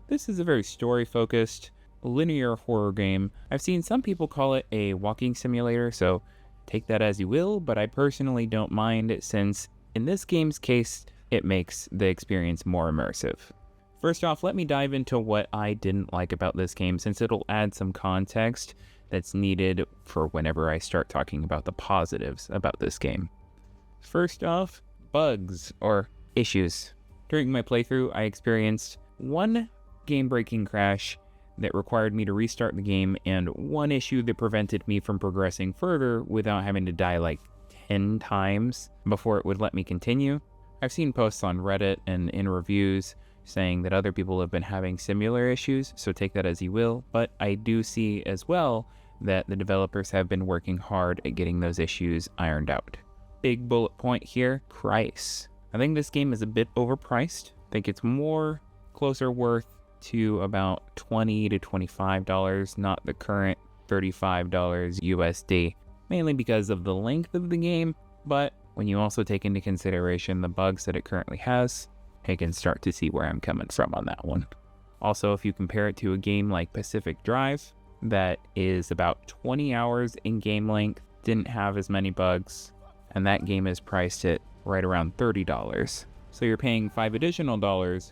This is a very story-focused, linear horror game. I've seen some people call it a walking simulator, so take that as you will, but I personally don't mind since, in this game's case, it makes the experience more immersive. First off, let me dive into what I didn't like about this game, since it'll add some context that's needed for whenever I start talking about the positives about this game. First off, bugs or issues. During my playthrough, I experienced one game-breaking crash that required me to restart the game, and one issue that prevented me from progressing further without having to die like 10 times before it would let me continue. I've seen posts on Reddit and in reviews saying that other people have been having similar issues, so take that as you will, but I do see as well that the developers have been working hard at getting those issues ironed out. Big bullet point here, price. I think this game is a bit overpriced. I think it's more closer worth to about $20 to $25, not the current $35 USD, mainly because of the length of the game, but when you also take into consideration the bugs that it currently has, I can start to see where I'm coming from on that one. Also, if you compare it to a game like Pacific Drive, that is about 20 hours in game length, didn't have as many bugs, and that game is priced at right around $30. So you're paying $5 additional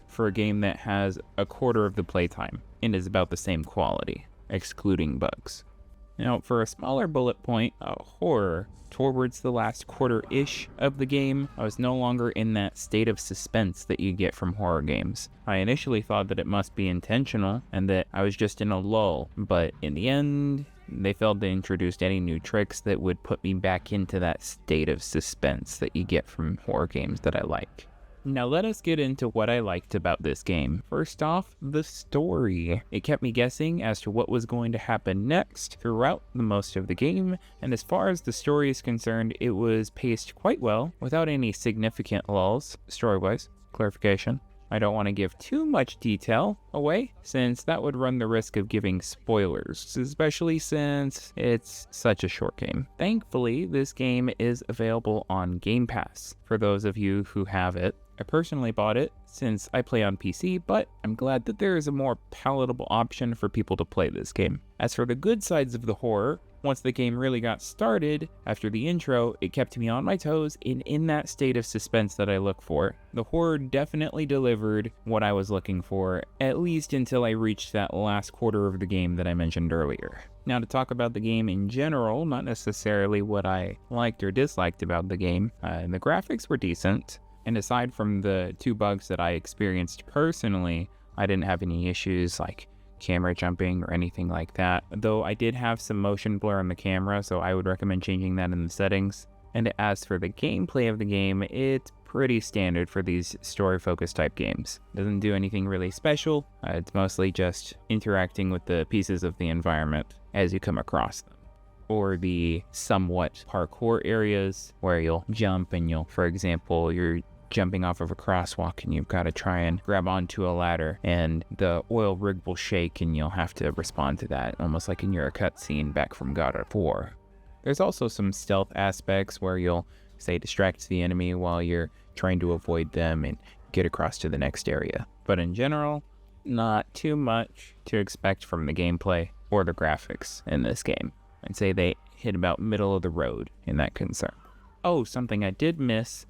for a game that has a quarter of the playtime and is about the same quality, excluding bugs. Now, for a smaller bullet point, horror, towards the last quarter-ish of the game, I was no longer in that state of suspense that you get from horror games. I initially thought that it must be intentional and that I was just in a lull, but in the end, they failed to introduce any new tricks that would put me back into that state of suspense that you get from horror games that I like. Now let us get into what I liked about this game. First off, the story. It kept me guessing as to what was going to happen next throughout the most of the game, and as far as the story is concerned, it was paced quite well, without any significant lulls, story-wise. Clarification. I don't want to give too much detail away, since that would run the risk of giving spoilers, especially since it's such a short game. Thankfully, this game is available on Game Pass, for those of you who have it. I personally bought it since I play on PC, but I'm glad that there is a more palatable option for people to play this game. As for the good sides of the horror, once the game really got started, after the intro, it kept me on my toes and in that state of suspense that I look for. The horror definitely delivered what I was looking for, at least until I reached that last quarter of the game that I mentioned earlier. Now to talk about the game in general, not necessarily what I liked or disliked about the game, the graphics were decent. And aside from the two bugs that I experienced personally, I didn't have any issues like camera jumping or anything like that. Though I did have some motion blur on the camera, so I would recommend changing that in the settings. And as for the gameplay of the game, it's pretty standard for these story-focused type games. It doesn't do anything really special. It's mostly just interacting with the pieces of the environment as you come across them. Or the somewhat parkour areas where you'll jump and for example, you're jumping off of a crosswalk and you've got to try and grab onto a ladder and the oil rig will shake and you'll have to respond to that, almost like in your cutscene back from God of War. There's also some stealth aspects where you'll, say, distract the enemy while you're trying to avoid them and get across to the next area. But in general, not too much to expect from the gameplay or the graphics in this game. I'd say they hit about middle of the road in that concern. Oh, something I did miss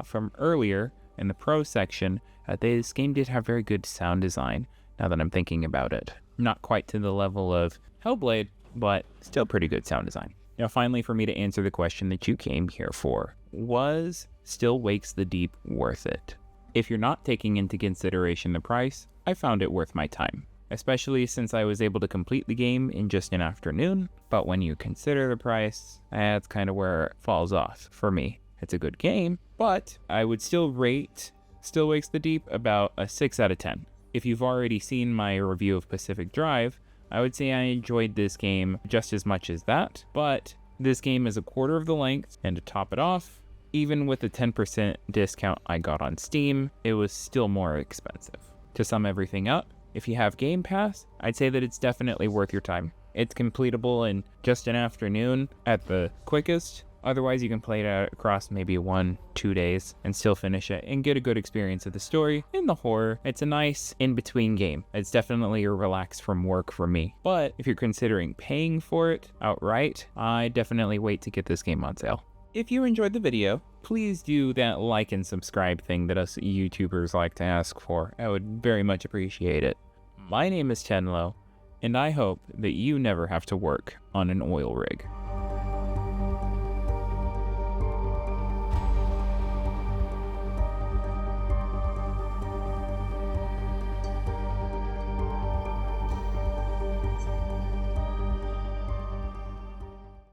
from earlier in the pro section, this game did have very good sound design, now that I'm thinking about it. Not quite to the level of Hellblade, but still pretty good sound design. Now finally, for me to answer the question that you came here for, was Still Wakes the Deep worth it? If you're not taking into consideration the price, I found it worth my time. Especially since I was able to complete the game in just an afternoon, but when you consider the price, that's kind of where it falls off for me. It's a good game, but I would still rate Still Wakes the Deep about a 6 out of 10. If you've already seen my review of Pacific Drive, I would say I enjoyed this game just as much as that, but this game is a quarter of the length, and to top it off, even with the 10% discount I got on Steam, it was still more expensive. To sum everything up, if you have Game Pass, I'd say that it's definitely worth your time. It's completable in just an afternoon at the quickest, Otherwise, you can play it out across maybe 1-2 days and still finish it and get a good experience of the story and the horror. It's a nice in-between game. It's definitely a relax from work for me. But if you're considering paying for it outright, I definitely wait to get this game on sale. If you enjoyed the video, please do that like and subscribe thing that us YouTubers like to ask for. I would very much appreciate it. My name is Tenlo, and I hope that you never have to work on an oil rig.